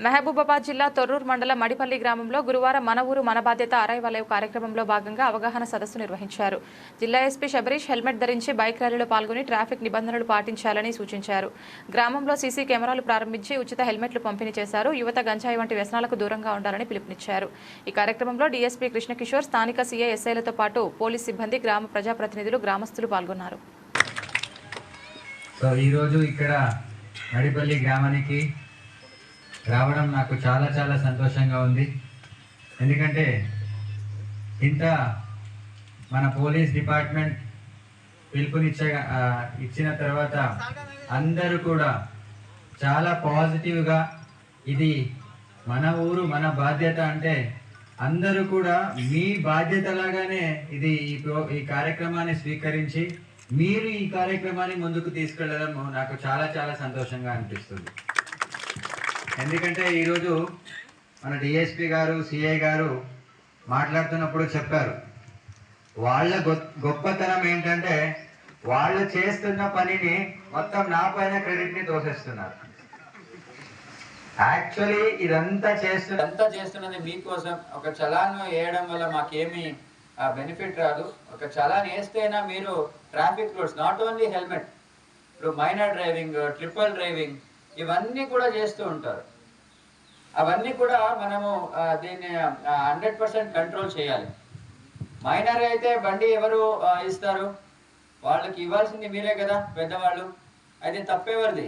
మహబూబాబాద్ జిల్లా తొర్రూరు మండలం మడిపల్లి గ్రామంలో గురువారం మన ఊరు మన బాధ్యత అరైవలయ కార్యక్రమంలో భాగంగా అవగాహన సదస్సు నిర్వహించారు. జిల్లా ఎస్పీ శబరీష్ హెల్మెట్ ధరించి బైక్ ర్యాలీలో పాల్గొని ట్రాఫిక్ నిబంధనలు పాటించాలని సూచించారు. గ్రామంలో సీసీ కెమెరాలు ప్రారంభించి ఉచిత హెల్మెట్లు పంపిణీ చేశారు. యువత గంజాయి వంటి వ్యసనాలకు దూరంగా ఉండాలని పిలుపునిచ్చారు. ఈ కార్యక్రమంలో డీఎస్పీ కృష్ణకిషోర్, స్థానిక సీఐ ఎస్ఐలతో పాటు పోలీస్ సిబ్బంది, గ్రామ ప్రజాప్రతినిధులు, గ్రామస్తులు పాల్గొన్నారు. రావడం నాకు చాలా చాలా సంతోషంగా ఉంది. ఎందుకంటే ఇంత మన పోలీస్ డిపార్ట్మెంట్ ఇచ్చిన తర్వాత అందరూ కూడా చాలా పాజిటివ్గా ఇది మన ఊరు మన బాధ్యత అంటే అందరూ కూడా మీ బాధ్యత లాగానే ఇది ఈ కార్యక్రమాన్ని స్వీకరించి మీరు ఈ కార్యక్రమాన్ని ముందుకు తీసుకెళ్ళడం నాకు చాలా చాలా సంతోషంగా అనిపిస్తుంది. ఎందుకంటే ఈరోజు మన డిఎస్పీ గారు, సిఐ గారు మాట్లాడుతున్నప్పుడు చెప్పారు, వాళ్ళ గొప్పతనం ఏంటంటే వాళ్ళు చేస్తున్న పనిని మొత్తం నా పైన క్రెడిట్ని తోసేస్తున్నారు. యాక్చువల్లీ ఇదంతా చేస్తున్నది మీకోసం. ఒక చలాన్ వేయడం వల్ల మాకేమి బెనిఫిట్ రాదు. ఒక చలాన్ వేస్తేనా మీరు traffic rules, not only helmet, ఇప్పుడు మైనర్ డ్రైవింగ్, ట్రిపుల్ డ్రైవింగ్ ఇవన్నీ కూడా చేస్తూ ఉంటారు. అవన్నీ కూడా మనము దీన్ని 100% కంట్రోల్ చేయాలి. మైనర్ అయితే బండి ఎవరు ఇస్తారు? వాళ్ళకి ఇవ్వాల్సింది మీరే కదా, పెద్దవాళ్ళు. అయితే తప్పెవరిది?